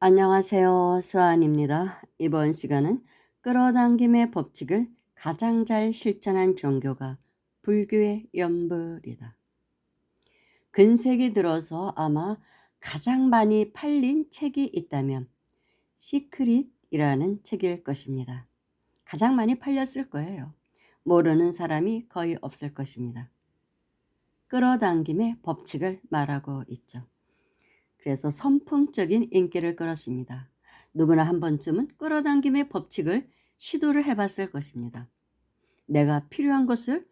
안녕하세요. 수아입니다. 이번 시간은 끌어당김의 법칙을 가장 잘 실천한 종교가 불교의 연불이다. 근세기 들어서 아마 가장 많이 팔린 책이 있다면 시크릿이라는 책일 것입니다. 가장 많이 팔렸을 거예요. 모르는 사람이 거의 없을 것입니다. 끌어당김의 법칙을 말하고 있죠. 그래서 선풍적인 인기를 끌었습니다. 누구나 한 번쯤은 끌어당김의 법칙을 시도를 해봤을 것입니다. 내가 필요한 것을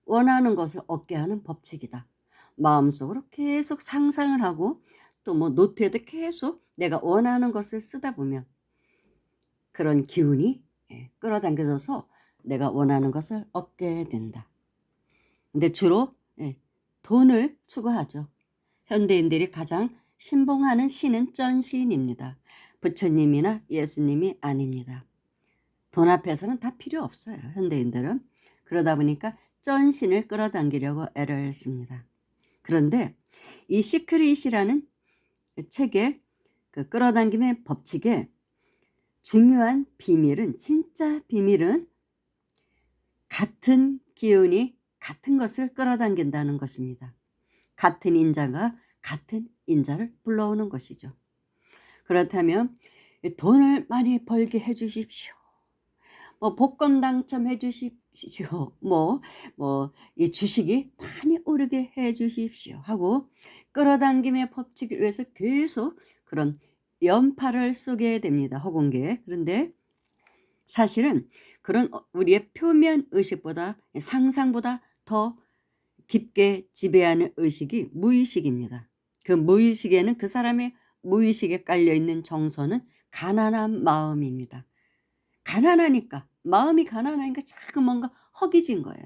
원하는 것을 얻게 하는 법칙이다. 마음속으로 계속 상상을 하고 또 노트에도 계속 내가 원하는 것을 쓰다 보면 그런 기운이 끌어당겨져서 내가 원하는 것을 얻게 된다. 근데 주로 돈을 추구하죠. 현대인들이 가장 신봉하는 신은 쩐시인입니다. 부처님이나 예수님이 아닙니다. 돈 앞에서는 다 필요 없어요. 현대인들은. 그러다 보니까 쩐신을 끌어당기려고 애를 씁니다. 그런데 이 시크릿이라는 책의 그 끌어당김의 법칙의 중요한 비밀은, 진짜 비밀은 같은 기운이 같은 것을 끌어당긴다는 것입니다. 같은 인자가 같은 인자를 불러오는 것이죠. 그렇다면 돈을 많이 벌게 해주십시오. 복권 당첨해 주십시오. 이 주식이 많이 오르게 해 주십시오. 하고 끌어당김의 법칙을 위해서 계속 그런 연파를 쏘게 됩니다. 허공계에. 그런데 사실은 그런 우리의 표면 의식보다 상상보다 더 깊게 지배하는 의식이 무의식입니다. 그 무의식에는 그 사람의 무의식에 깔려있는 정서는 가난한 마음입니다. 가난하니까 마음이 가난하니까 자꾸 뭔가 허기진 거예요.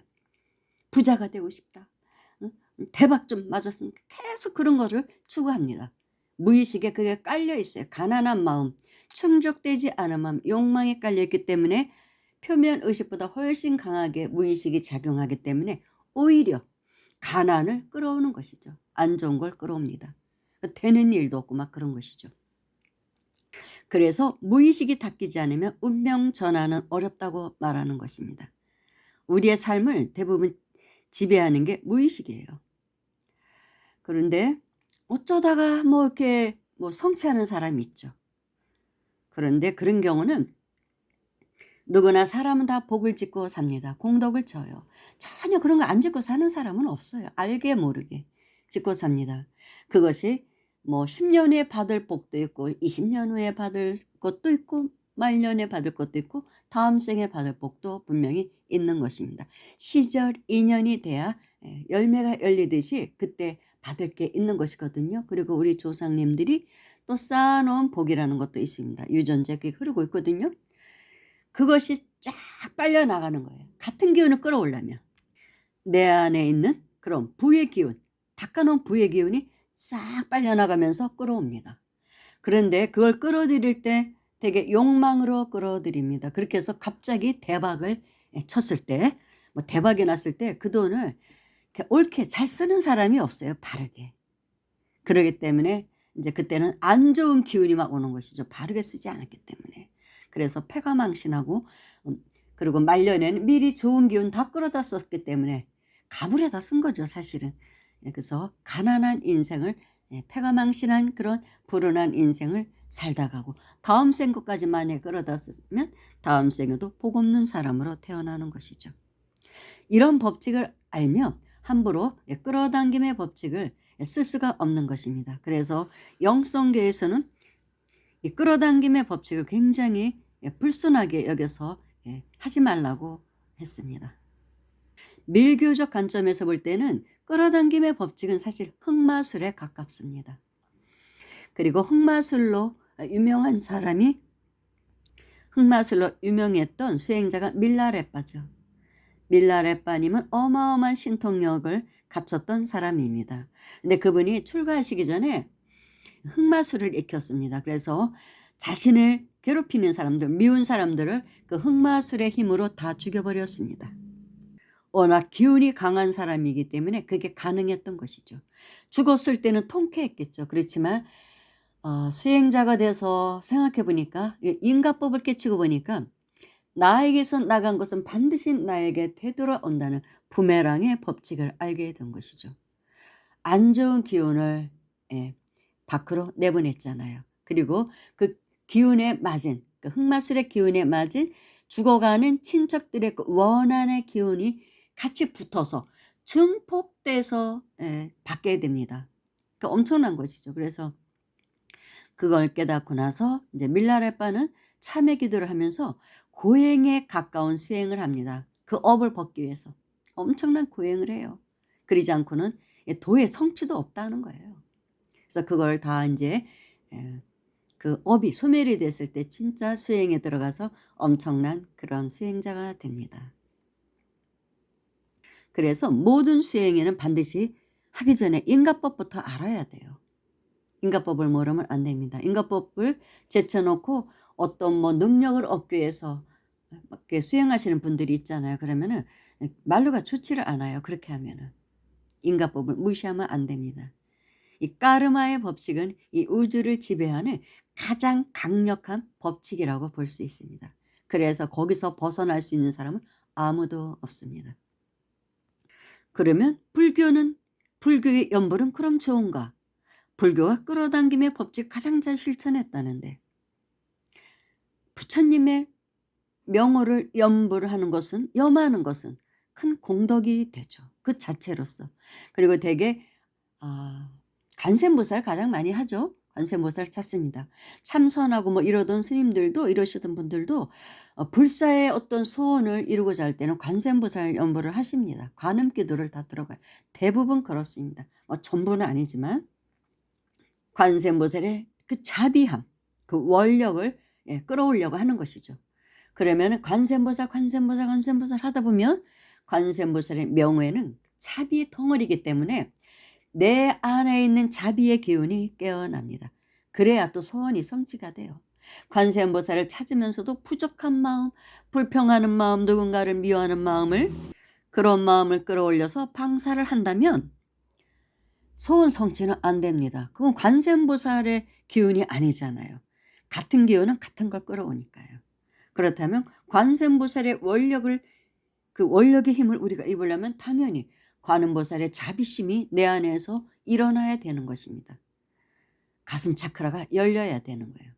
부자가 되고 싶다. 대박 좀 맞았으면 계속 그런 거를 추구합니다. 무의식에 그게 깔려 있어요. 가난한 마음, 충족되지 않은 마음, 욕망에 깔려 있기 때문에 표면 의식보다 훨씬 강하게 무의식이 작용하기 때문에 오히려 가난을 끌어오는 것이죠. 안 좋은 걸 끌어옵니다. 되는 일도 없고 막 그런 것이죠. 그래서 무의식이 닦이지 않으면 운명 전환은 어렵다고 말하는 것입니다. 우리의 삶을 대부분 지배하는 게 무의식이에요. 그런데 어쩌다가 이렇게 성취하는 사람이 있죠. 그런데 그런 경우는 누구나 사람은 다 복을 짓고 삽니다. 공덕을 쳐요. 전혀 그런 거 안 짓고 사는 사람은 없어요. 알게 모르게 짓고 삽니다. 그것이 10년 후에 받을 복도 있고 20년 후에 받을 것도 있고 말년에 받을 것도 있고 다음 생에 받을 복도 분명히 있는 것입니다. 시절 인연이 돼야 열매가 열리듯이 그때 받을 게 있는 것이거든요. 그리고 우리 조상님들이 또 쌓아놓은 복이라는 것도 있습니다. 유전자 그게 흐르고 있거든요. 그것이 쫙 빨려나가는 거예요. 같은 기운을 끌어오려면 내 안에 있는 그런 부의 기운, 닦아놓은 부의 기운이 싹 빨려나가면서 끌어옵니다. 그런데 그걸 끌어들일 때 되게 욕망으로 끌어들입니다. 그렇게 해서 갑자기 대박을 쳤을 때, 대박이 났을 때 그 돈을 옳게 잘 쓰는 사람이 없어요. 바르게. 그러기 때문에 이제 그때는 안 좋은 기운이 막 오는 것이죠. 바르게 쓰지 않았기 때문에. 그래서 패가망신하고 그리고 말년에는 미리 좋은 기운 다 끌어다 썼기 때문에 가물에다 쓴 거죠. 사실은. 그래서 가난한 인생을 패가망신한 그런 불운한 인생을 살다 가고 다음 생 것까지 만약에 끌어다 쓰면 다음 생에도 복 없는 사람으로 태어나는 것이죠. 이런 법칙을 알면 함부로 끌어당김의 법칙을 쓸 수가 없는 것입니다. 그래서 영성계에서는 이 끌어당김의 법칙을 굉장히 불순하게 여겨서 하지 말라고 했습니다. 밀교적 관점에서 볼 때는 끌어당김의 법칙은 사실 흑마술에 가깝습니다. 그리고 흑마술로 유명했던 수행자가 밀라레빠죠. 밀라레빠님은 어마어마한 신통력을 갖췄던 사람입니다. 근데 그분이 출가하시기 전에 흑마술을 익혔습니다. 그래서 자신을 괴롭히는 사람들, 미운 사람들을 그 흑마술의 힘으로 다 죽여버렸습니다. 워낙 기운이 강한 사람이기 때문에 그게 가능했던 것이죠. 죽었을 때는 통쾌했겠죠. 그렇지만 수행자가 돼서 생각해 보니까 인가법을 깨치고 보니까 나에게서 나간 것은 반드시 나에게 되돌아온다는 부메랑의 법칙을 알게 된 것이죠. 안 좋은 기운을 예, 밖으로 내보냈잖아요. 그리고 그 기운에 맞은 그 흑마술의 기운에 맞은 죽어가는 친척들의 그 원한의 기운이 같이 붙어서 증폭돼서 받게 됩니다. 그러니까 엄청난 것이죠. 그래서 그걸 깨닫고 나서 이제 밀라레빠는 참회 기도를 하면서 고행에 가까운 수행을 합니다. 그 업을 벗기 위해서 엄청난 고행을 해요. 그러지 않고는 도의 성취도 없다는 거예요. 그래서 그걸 다 이제 그 업이 소멸이 됐을 때 진짜 수행에 들어가서 엄청난 그런 수행자가 됩니다. 그래서 모든 수행에는 반드시 하기 전에 인가법부터 알아야 돼요. 인가법을 모르면 안 됩니다. 인가법을 제쳐놓고 어떤 뭐 능력을 얻기 위해서 이렇게 수행하시는 분들이 있잖아요. 그러면은 말로가 좋지를 않아요. 그렇게 하면은 인가법을 무시하면 안 됩니다. 이 까르마의 법칙은 이 우주를 지배하는 가장 강력한 법칙이라고 볼 수 있습니다. 그래서 거기서 벗어날 수 있는 사람은 아무도 없습니다. 그러면 불교의 연불은 그럼 좋은가? 불교가 끌어당김의 법칙 가장 잘 실천했다는데 부처님의 명호를 염불하는 것은 염하는 것은 큰 공덕이 되죠. 그 자체로서. 그리고 대개 관세음보살 가장 많이 하죠. 관세음보살 찾습니다. 참선하고 뭐 이러던 스님들도 이러시던 분들도 불사의 어떤 소원을 이루고자 할 때는 관세음보살 염불을 하십니다. 관음기도를 다 들어가요. 대부분 그렇습니다. 전부는 아니지만 관세음보살의 그 자비함, 그 원력을 끌어오려고 하는 것이죠. 그러면 관세음보살 하다 보면 관세음보살의 명호에는 자비의 덩어리이기 때문에 내 안에 있는 자비의 기운이 깨어납니다. 그래야 또 소원이 성취가 돼요. 관세음보살을 찾으면서도 부족한 마음, 불평하는 마음, 누군가를 미워하는 마음을 그런 마음을 끌어올려서 방사를 한다면 소원 성취는 안 됩니다. 그건 관세음보살의 기운이 아니잖아요. 같은 기운은 같은 걸 끌어오니까요. 그렇다면 관세음보살의 원력을 그 원력의 힘을 우리가 입으려면 당연히 관음보살의 자비심이 내 안에서 일어나야 되는 것입니다. 가슴 차크라가 열려야 되는 거예요.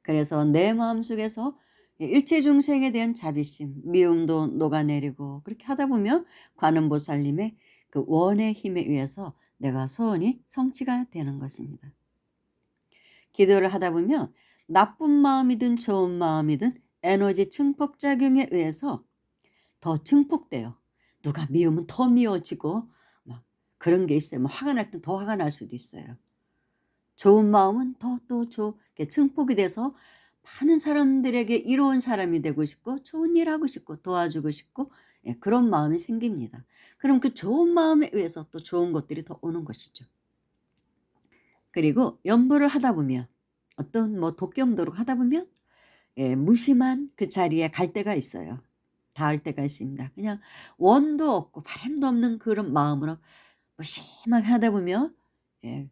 그래서 내 마음속에서 일체 중생에 대한 자비심, 미움도 녹아내리고 그렇게 하다 보면 관음보살님의 그 원의 힘에 의해서 내가 소원이 성취가 되는 것입니다. 기도를 하다 보면 나쁜 마음이든 좋은 마음이든 에너지 증폭작용에 의해서 더 증폭돼요. 누가 미우면 더 미워지고 막 그런 게 있어요. 뭐 화가 날 땐 더 화가 날 수도 있어요. 좋은 마음은 더 또 좋게 증폭이 돼서 많은 사람들에게 이로운 사람이 되고 싶고 좋은 일 하고 싶고 도와주고 싶고 그런 마음이 생깁니다. 그럼 그 좋은 마음에 의해서 또 좋은 것들이 더 오는 것이죠. 그리고 연보를 하다 보면 어떤 뭐 독경도록 하다 보면 무심한 그 자리에 갈 때가 있어요. 닿을 때가 있습니다. 그냥 원도 없고 바람도 없는 그런 마음으로 무심하게 하다 보면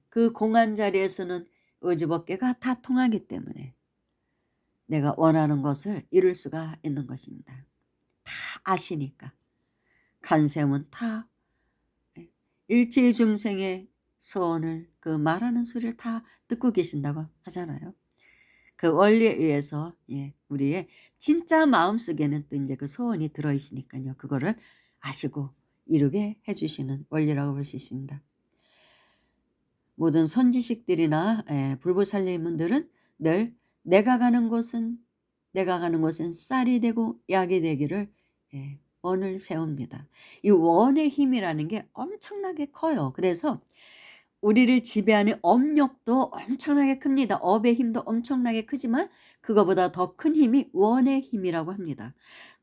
그 공한 자리에서는 의지법계가 다 통하기 때문에 내가 원하는 것을 이룰 수가 있는 것입니다. 다 아시니까. 간샘은 다 일체 중생의 소원을 그 말하는 소리를 다 듣고 계신다고 하잖아요. 그 원리에 의해서 우리의 진짜 마음속에는 또 이제 그 소원이 들어있으니까요. 그거를 아시고 이루게 해주시는 원리라고 볼 수 있습니다. 모든 선지식들이나 불보살님들은 늘 내가 가는 곳은 쌀이 되고 약이 되기를 원을 세웁니다. 이 원의 힘이라는 게 엄청나게 커요. 그래서 우리를 지배하는 업력도 엄청나게 큽니다. 업의 힘도 엄청나게 크지만 그거보다 더 큰 힘이 원의 힘이라고 합니다.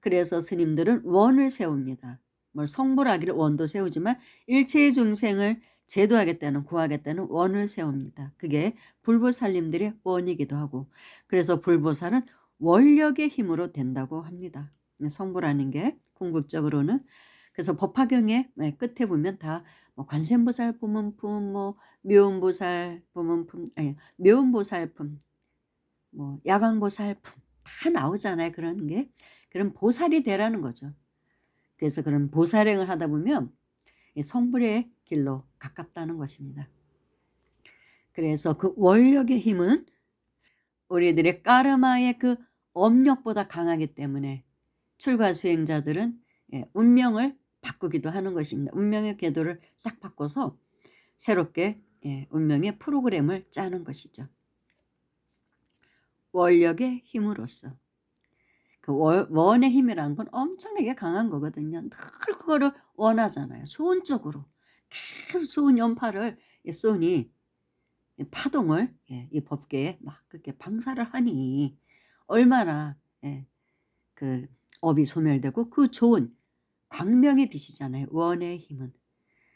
그래서 스님들은 원을 세웁니다. 뭐 성불하기를 원도 세우지만 일체의 중생을 제도하겠다는 구하겠다는 원을 세웁니다. 그게 불보살님들의 원이기도 하고 그래서 불보살은 원력의 힘으로 된다고 합니다. 성불하는 게 궁극적으로는 그래서 법화경의 끝에 보면 다 뭐 관세음보살 보문품, 뭐 묘음보살 보문품, 아니 묘음보살품, 뭐 야광보살품 다 나오잖아요. 그런 게. 그런 보살이 되라는 거죠. 그래서 그런 보살행을 하다 보면 이 성불의 길로 가깝다는 것입니다. 그래서 그 원력의 힘은 우리들의 까르마의 그 업력보다 강하기 때문에 출가 수행자들은 운명을 바꾸기도 하는 것입니다. 운명의 궤도를 싹 바꿔서 새롭게 운명의 프로그램을 짜는 것이죠. 원력의 힘으로써. 그 원의 힘이라는 건 엄청나게 강한 거거든요. 늘 그거를 원하잖아요. 좋은 쪽으로. 계속 좋은 연파를 쏘니 파동을 이 법계에 막 그렇게 방사를 하니 얼마나 그 업이 소멸되고 그 좋은 광명의 빛이잖아요. 원의 힘은.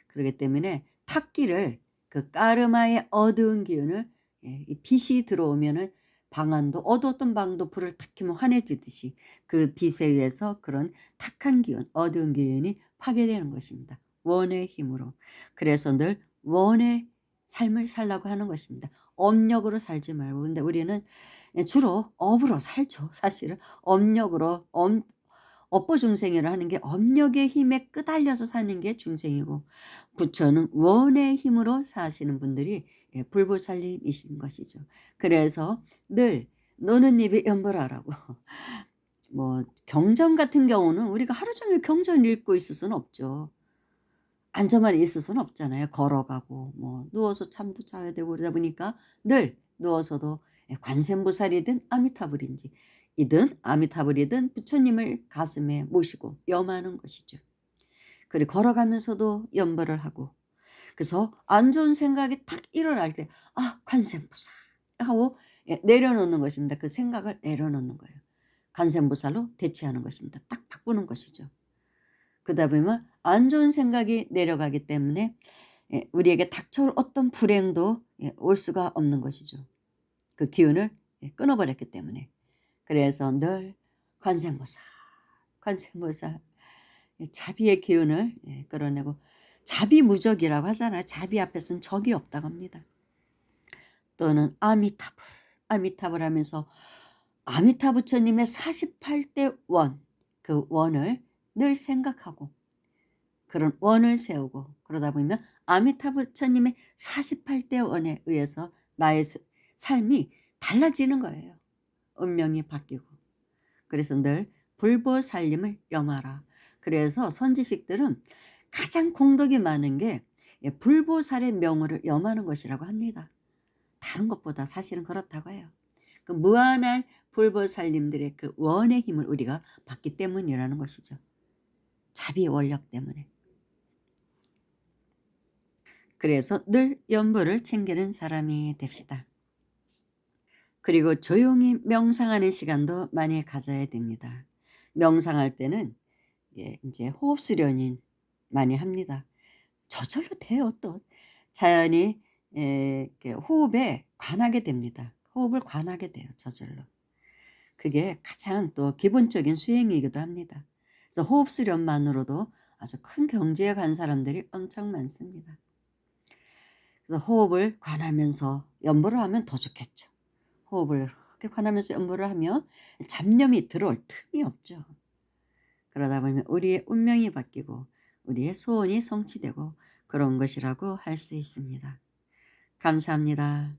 그렇기 때문에 탁기를 그 까르마의 어두운 기운을 이 빛이 들어오면은 방안도 어두웠던 방도 불을 탁 켜면 환해지듯이 그 빛에 의해서 그런 탁한 기운, 어두운 기운이 파괴되는 것입니다. 원의 힘으로. 그래서 늘 원의 삶을 살라고 하는 것입니다. 업력으로 살지 말고. 근데 우리는 주로 업으로 살죠. 사실은 업력으로 업보 중생이라 하는 게 업력의 힘에 끄달려서 사는 게 중생이고 부처는 원의 힘으로 사시는 분들이 불보살님이신 것이죠. 그래서 늘 노는 입에 연보라라고 뭐 경전 같은 경우는 우리가 하루 종일 경전 읽고 있을 수는 없죠. 앉아만 있을 수는 없잖아요. 걸어가고 뭐 누워서 잠도 자야 되고 그러다 보니까 늘 누워서도 관세음보살이든 아미타불인지 이든 아미타불이든 부처님을 가슴에 모시고 염하는 것이죠. 그리고 걸어가면서도 염불을 하고 그래서 안 좋은 생각이 탁 일어날 때 관세음보살 하고 내려놓는 것입니다. 그 생각을 내려놓는 거예요. 관세음보살로 대체하는 것입니다. 딱 바꾸는 것이죠. 그러다 보면 안 좋은 생각이 내려가기 때문에 우리에게 닥쳐올 어떤 불행도 올 수가 없는 것이죠. 그 기운을 끊어버렸기 때문에. 그래서 늘 관세음보살, 관세음보살 자비의 기운을 끌어내고 자비무적이라고 하잖아요. 자비 앞에서는 적이 없다고 합니다. 또는 아미타불, 아미타불 하면서 아미타 부처님의 48대 원, 그 원을 늘 생각하고 그런 원을 세우고 그러다 보면 아미타 부처님의 48대 원에 의해서 나의 삶이 달라지는 거예요. 운명이 바뀌고. 그래서 늘 불보살님을 염하라. 그래서 선지식들은 가장 공덕이 많은 게 불보살의 명호를 염하는 것이라고 합니다. 다른 것보다 사실은 그렇다고 해요. 그 무한한 불보살님들의 그 원의 힘을 우리가 받기 때문이라는 것이죠. 자비 원력 때문에. 그래서 늘 연보를 챙기는 사람이 됩시다. 그리고 조용히 명상하는 시간도 많이 가져야 됩니다. 명상할 때는 이제 호흡 수련이 많이 합니다. 저절로 돼요. 또 자연히 호흡에 관하게 됩니다. 호흡을 관하게 돼요. 저절로. 그게 가장 또 기본적인 수행이기도 합니다. 그래서 호흡 수련만으로도 아주 큰 경지에 간 사람들이 엄청 많습니다. 그래서 호흡을 관하면서 연보를 하면 더 좋겠죠. 호흡을 그렇게 관하면서 연보를 하면 잡념이 들어올 틈이 없죠. 그러다 보면 우리의 운명이 바뀌고 우리의 소원이 성취되고 그런 것이라고 할 수 있습니다. 감사합니다.